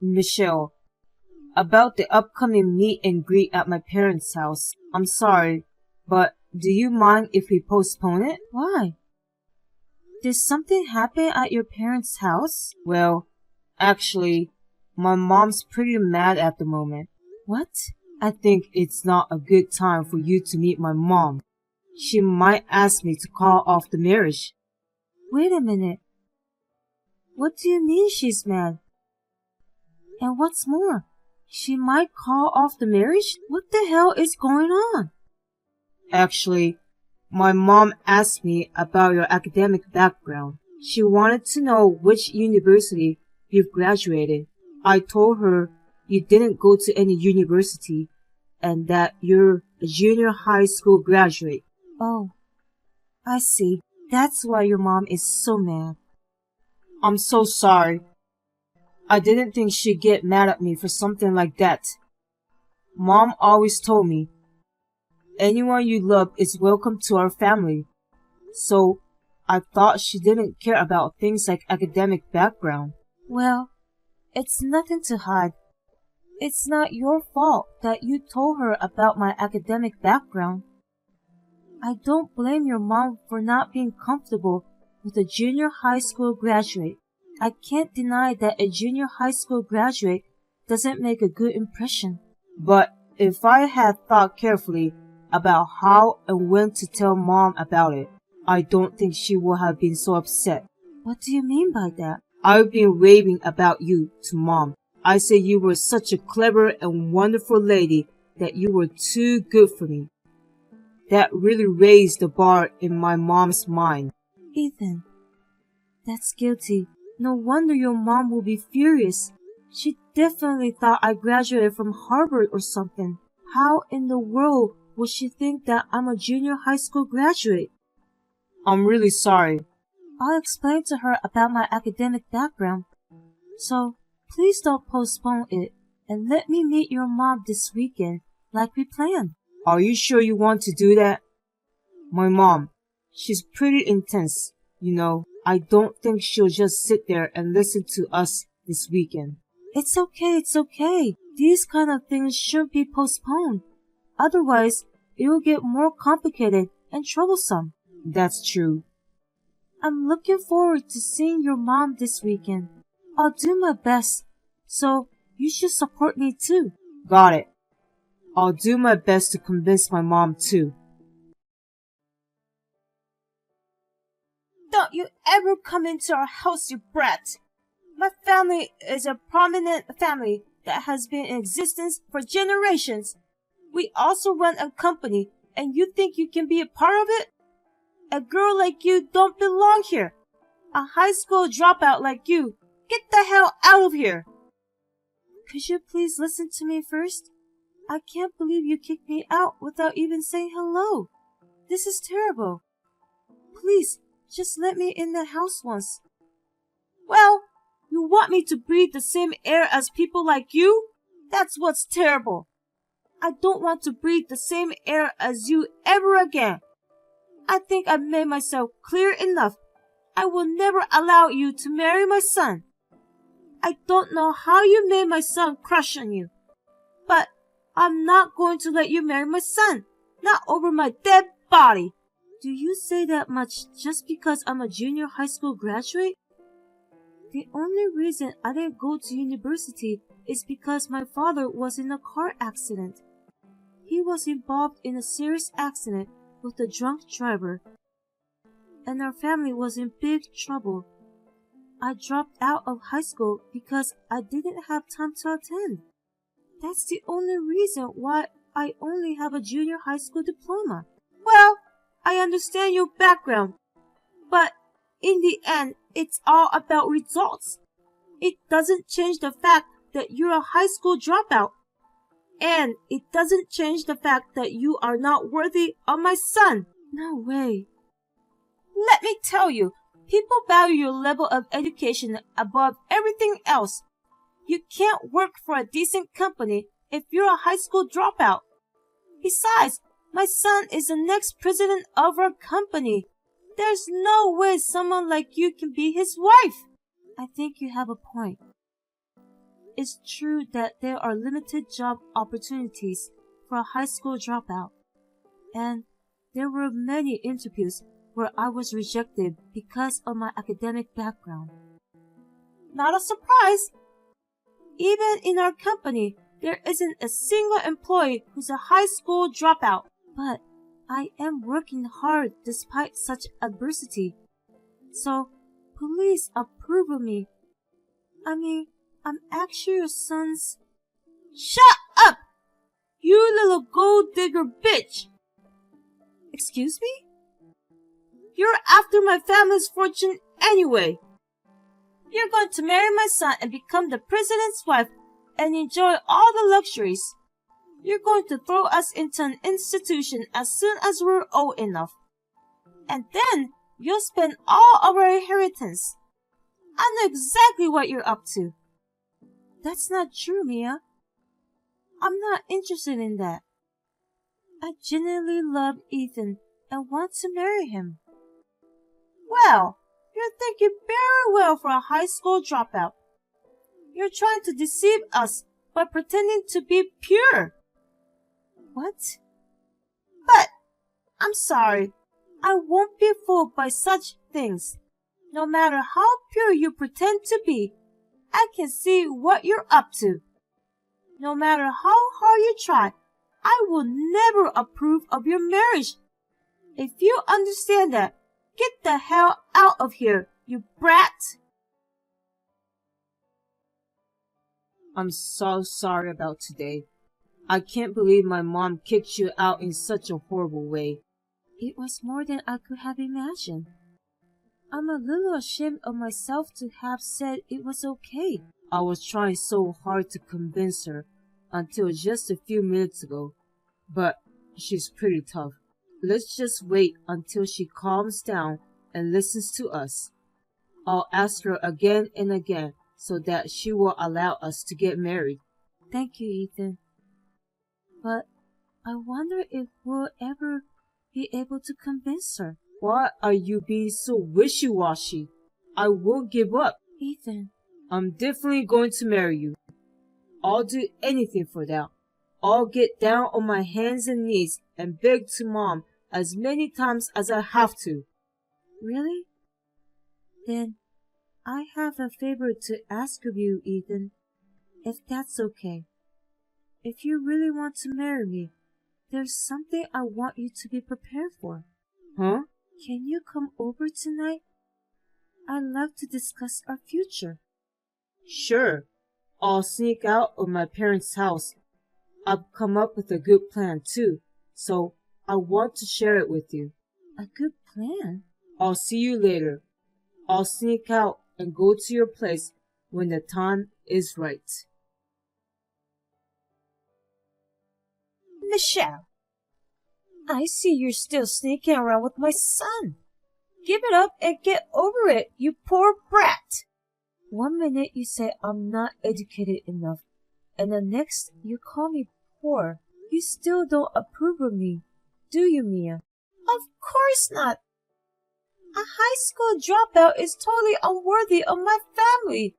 Michelle, about the upcoming meet and greet at my parents' house. I'm sorry, but do you mind if we postpone it? Why? Did something happen at your parents' house? Well, actually, my mom's pretty mad at the moment. What? I think it's not a good time for you to meet my mom. She might ask me to call off the marriage. Wait a minute. What do you mean she's mad? And what's more, she might call off the marriage? What the hell is going on? Actually, my mom asked me about your academic background. She wanted to know which university you've graduated. I told her you didn't go to any university and that you're a junior high school graduate. Oh, I see. That's why your mom is so mad. I'm so sorry. I didn't think she'd get mad at me for something like that. Mom always told me, anyone you love is welcome to our family. So I thought she didn't care about things like academic background. Well, it's nothing to hide. It's not your fault that you told her about my academic background. I don't blame your mom for not being comfortable with a junior high school graduate. I can't deny that a junior high school graduate doesn't make a good impression. But if I had thought carefully about how and when to tell Mom about it, I don't think she would have been so upset. What do you mean by that? I've been raving about you to Mom. I said you were such a clever and wonderful lady that you were too good for me. That really raised the bar in my mom's mind. Ethan, that's guilty. No wonder your mom will be furious. She definitely thought I graduated from Harvard or something. How in the world would she think that I'm a junior high school graduate? I'm really sorry. I'll explain to her about my academic background. So, please don't postpone it and let me meet your mom this weekend like we planned. Are you sure you want to do that? My mom, she's pretty intense, you know. I don't think she'll just sit there and listen to us this weekend. It's okay. These kind of things shouldn't be postponed. Otherwise, it will get more complicated and troublesome. That's true. I'm looking forward to seeing your mom this weekend. I'll do my best, so you should support me too. Got it. I'll do my best to convince my mom too. Don't you ever come into our house, you brat! My family is a prominent family that has been in existence for generations. We also run a company, and you think you can be a part of it? A girl like you don't belong here. A high school dropout like you. Get the hell out of here! Could you please listen to me first? I can't believe you kicked me out without even saying hello. This is terrible. Please, just let me in the house once. Well, you want me to breathe the same air as people like you? That's what's terrible. I don't want to breathe the same air as you ever again. I think I've made myself clear enough. I will never allow you to marry my son. I don't know how you made my son crush on you, but I'm not going to let you marry my son. Not over my dead body. Do you say that much just because I'm a junior high school graduate? The only reason I didn't go to university is because my father was in a car accident. He was involved in a serious accident with a drunk driver, and our family was in big trouble. I dropped out of high school because I didn't have time to attend. That's the only reason why I only have a junior high school diploma. Well, I understand your background, but in the end, it's all about results. It doesn't change the fact that you're a high school dropout. And it doesn't change the fact that you are not worthy of my son. No way. Let me tell you, people value your level of education above everything else. You can't work for a decent company if you're a high school dropout. Besides, my son is the next president of our company. There's no way someone like you can be his wife. I think you have a point. is true that there are limited job opportunities for a high school dropout, and there were many interviews where I was rejected because of my academic background. Not a surprise! Even in our company, there isn't a single employee who's a high school dropout. But I am working hard despite such adversity. So, please approve of me. I mean, I'm actually your son's... Shut up! You little gold digger bitch! Excuse me? You're after my family's fortune anyway. You're going to marry my son and become the president's wife and enjoy all the luxuries. You're going to throw us into an institution as soon as we're old enough. And then you'll spend all of our inheritance. I know exactly what you're up to. That's not true, Mia. I'm not interested in that. I genuinely love Ethan and want to marry him. Well, you're thinking very well for a high school dropout. You're trying to deceive us by pretending to be pure. What? But, I'm sorry. I won't be fooled by such things. No matter how pure you pretend to be, I can see what you're up to. No matter how hard you try, I will never approve of your marriage. If you understand that, get the hell out of here, you brat! I'm so sorry about today. I can't believe my mom kicked you out in such a horrible way. It was more than I could have imagined. I'm a little ashamed of myself to have said it was okay. I was trying so hard to convince her until just a few minutes ago. But she's pretty tough. Let's just wait until she calms down and listens to us. I'll ask her again and again so that she will allow us to get married. Thank you, Ethan. But I wonder if we'll ever be able to convince her. Why are you being so wishy-washy? I won't give up. Ethan. I'm definitely going to marry you. I'll do anything for that. I'll get down on my hands and knees and beg to Mom as many times as I have to. Really? Then I have a favor to ask of you, Ethan, if that's okay. If you really want to marry me, there's something I want you to be prepared for. Huh? Can you come over tonight? I'd love to discuss our future. Sure. I'll sneak out of my parents' house. I've come up with a good plan too, so I want to share it with you. A good plan? I'll see you later. I'll sneak out and go to your place when the time is right. Michelle, I see you're still sneaking around with my son. Give it up and get over it, you poor brat. One minute you say I'm not educated enough, and the next you call me poor. You still don't approve of me, do you, Mia? Of course not. A high school dropout is totally unworthy of my family.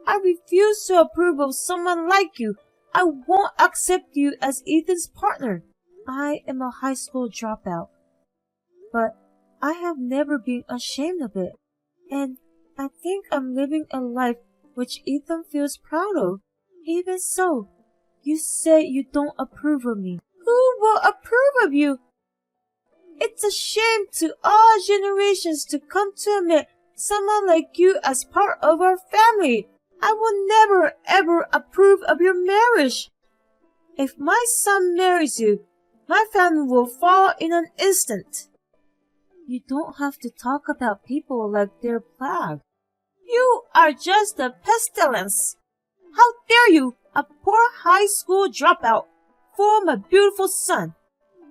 I refuse to approve of someone like you. I won't accept you as Ethan's partner. I am a high school dropout, but I have never been ashamed of it, and I think I'm living a life which Ethan feels proud of. Even so, you say you don't approve of me. Who will approve of you? It's a shame to all generations to come to admit someone like you as part of our family. I will never ever approve of your marriage. If my son marries you, my family will fall in an instant. You don't have to talk about people like they're plague. You are just a pestilence. How dare you, a poor high school dropout, fool my beautiful son?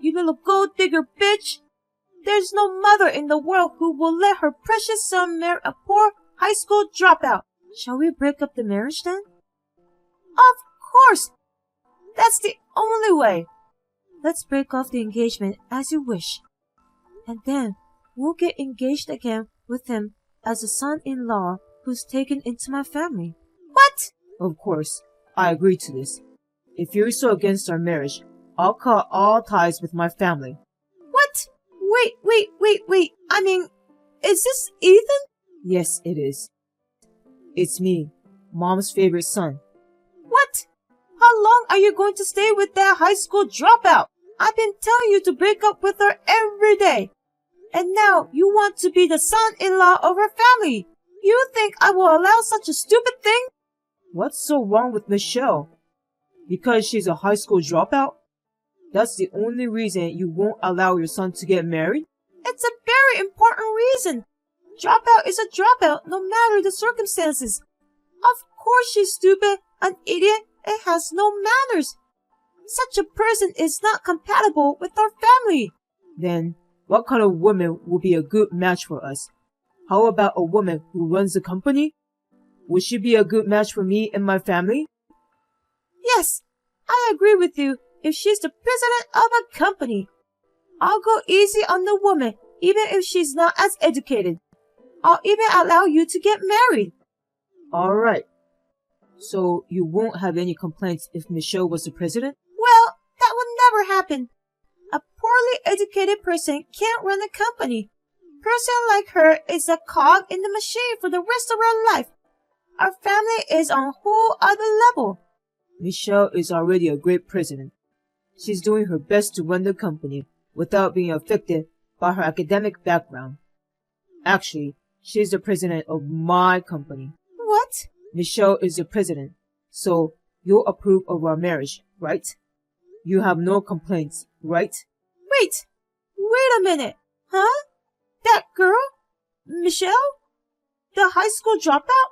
You little gold digger bitch. There's no mother in the world who will let her precious son marry a poor high school dropout. Shall we break up the marriage then? Of course. That's the only way. Let's break off the engagement as you wish. And then we'll get engaged again with him as a son-in-law who's taken into my family. What? Of course. I agree to this. If you're so against our marriage, I'll cut all ties with my family. What? Wait. I mean, is this Ethan? Yes, it is. It's me, Mom's favorite son. What? How long are you going to stay with that high school dropout? I've been telling you to break up with her every day. And now you want to be the son-in-law of her family. You think I will allow such a stupid thing? What's so wrong with Michelle? Because she's a high school dropout? That's the only reason you won't allow your son to get married? It's a very important reason. Dropout is a dropout no matter the circumstances. Of course she's stupid, an idiot, and has no manners. Such a person is not compatible with our family. Then, what kind of woman will be a good match for us? How about a woman who runs a company? Would she be a good match for me and my family? Yes, I agree with you if she's the president of a company. I'll go easy on the woman even if she's not as educated. I'll even allow you to get married. Alright. So you won't have any complaints if Michelle was the president? Well, that would never happen. A poorly educated person can't run a company. Person like her is a cog in the machine for the rest of her life. Our family is on a whole other level. Michelle is already a great president. She's doing her best to run the company without being affected by her academic background. Actually, she's the president of my company. What? Michelle is the president, so you'll approve of our marriage, right? You have no complaints, right? Wait a minute. Huh? That girl? Michelle? The high school dropout?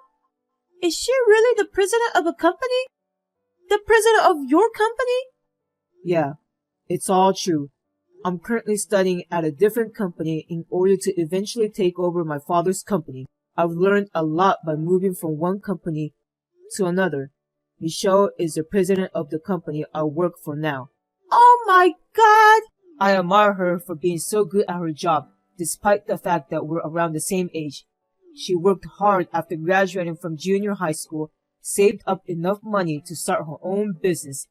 Is she really the president of a company? The president of your company? Yeah, it's all true. I'm currently studying at a different company in order to eventually take over my father's company. I've learned a lot by moving from one company to another. Michelle is the president of the company I work for now. Oh my God! I admire her for being so good at her job, despite the fact that we're around the same age. She worked hard after graduating from junior high school, saved up enough money to start her own business.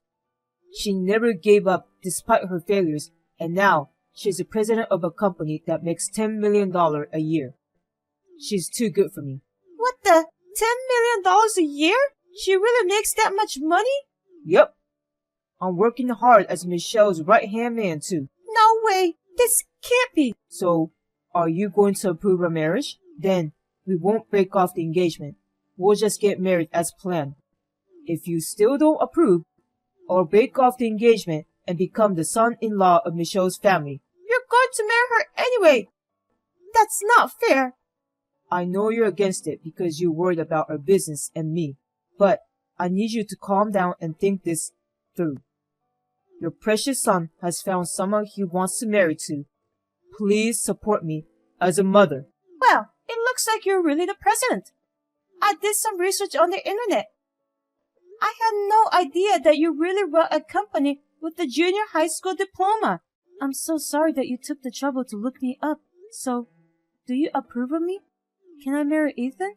She never gave up despite her failures, and now she's the president of a company that makes $10 million a year. She's too good for me. What the? $10 million a year? She really makes that much money? Yep. I'm working hard as Michelle's right-hand man, too. No way. This can't be. So, are you going to approve our marriage? Then, we won't break off the engagement. We'll just get married as planned. If you still don't approve, or break off the engagement and become the son-in-law of Michelle's family. You're going to marry her anyway. That's not fair. I know you're against it because you're worried about our business and me, but I need you to calm down and think this through. Your precious son has found someone he wants to marry to. Please support me as a mother. Well, it looks like you're really the president. I did some research on the internet. I had no idea that you really run a company with a junior high school diploma. I'm so sorry that you took the trouble to look me up. So, do you approve of me? Can I marry Ethan?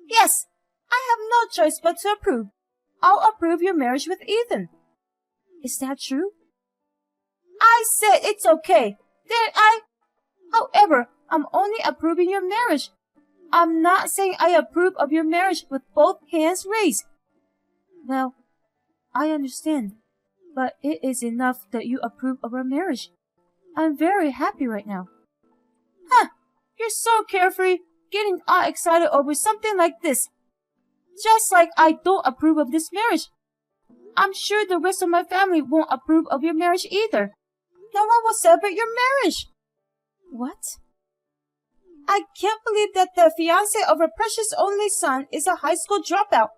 Yes, I have no choice but to approve. I'll approve your marriage with Ethan. Is that true? I said it's okay. However, I'm only approving your marriage. I'm not saying I approve of your marriage with both hands raised. Well, I understand, but it is enough that you approve of our marriage. I'm very happy right now. Huh, you're so carefree, getting all excited over something like this. Just like I don't approve of this marriage. I'm sure the rest of my family won't approve of your marriage either. No one will celebrate your marriage. What? I can't believe that the fiancé of our precious only son is a high school dropout.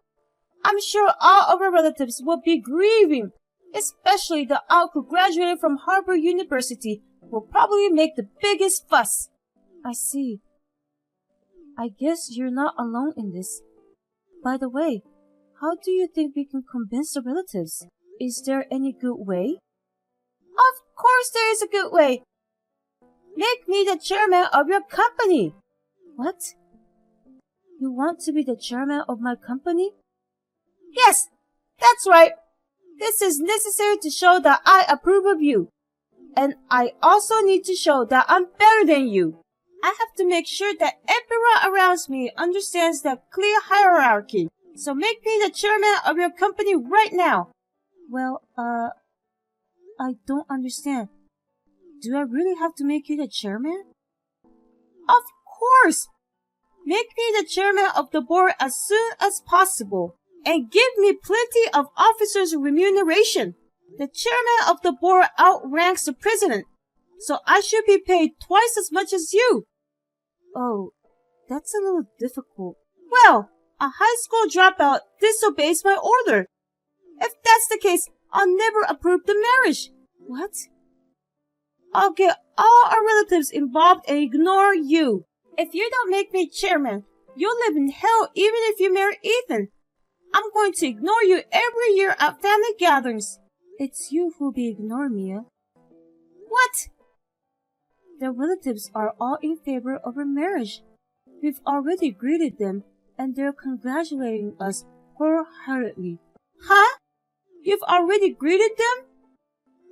I'm sure all of our relatives will be grieving, especially the aunt who graduated from Harvard University will probably make the biggest fuss. I see. I guess you're not alone in this. By the way, how do you think we can convince the relatives? Is there any good way? Of course there is a good way. Make me the chairman of your company. What? You want to be the chairman of my company? Yes, That's right. This is necessary to show that I approve of you. And I also need to show that I'm better than you. I have to make sure that everyone around me understands the clear hierarchy. So make me the chairman of your company right now. Well, I don't understand. Do I really have to make you the chairman? Of course! Make me the chairman of the board as soon as possible. And give me plenty of officers' remuneration. The chairman of the board outranks the president, so I should be paid twice as much as you. Oh, that's a little difficult. Well, a high school dropout disobeys my order. If that's the case, I'll never approve the marriage. What? I'll get all our relatives involved and ignore you. If you don't make me chairman, you'll live in hell even if you marry Ethan. I'm going to ignore you every year at family gatherings. It's you who'll be ignored, Mia. What? The relatives are all in favor of our marriage. We've already greeted them, and they're congratulating us wholeheartedly. Huh? You've already greeted them?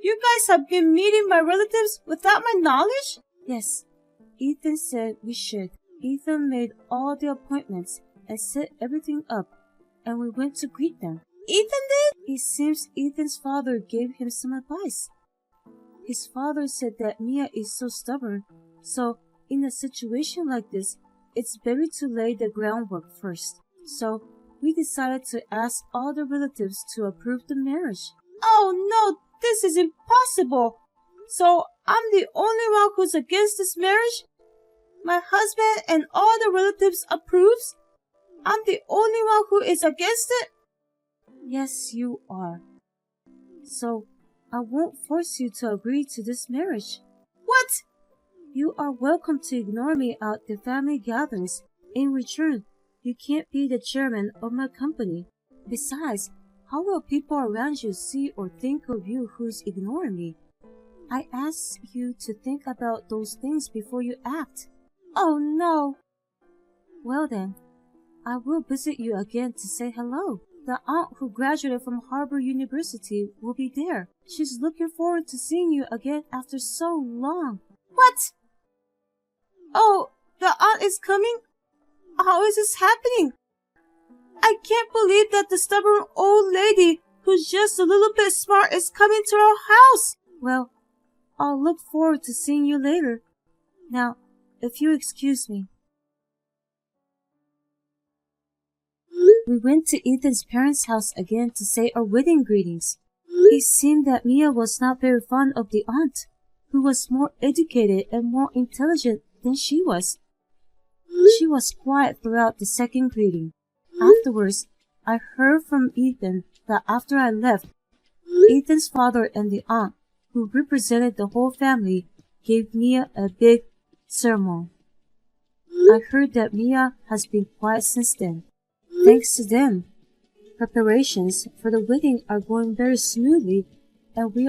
You guys have been meeting my relatives without my knowledge? Yes. Ethan said we should. Ethan made all the appointments and set everything up, and we went to greet them. Ethan did? It seems Ethan's father gave him some advice. His father said that Mia is so stubborn, so in a situation like this, it's better to lay the groundwork first. So we decided to ask all the relatives to approve the marriage. Oh no, this is impossible! So I'm the only one who's against this marriage? My husband and all the relatives approves? I'm the only one who is against it? Yes, you are. So, I won't force you to agree to this marriage. What? You are welcome to ignore me at the family gatherings. In return, you can't be the chairman of my company. Besides, how will people around you see or think of you who's ignoring me? I ask you to think about those things before you act. Oh no! Well then, I will visit you again to say hello. The aunt who graduated from Harvard University will be there. She's looking forward to seeing you again after so long. What? Oh, the aunt is coming? How is this happening? I can't believe that the stubborn old lady who's just a little bit smart is coming to our house. Well, I'll look forward to seeing you later. Now, if you excuse me. We went to Ethan's parents' house again to say our wedding greetings. It seemed that Mia was not very fond of the aunt, who was more educated and more intelligent than she was. She was quiet throughout the second greeting. Afterwards, I heard from Ethan that after I left, Ethan's father and the aunt, who represented the whole family, gave Mia a big sermon. I heard that Mia has been quiet since then. Thanks to them, preparations for the wedding are going very smoothly, and we are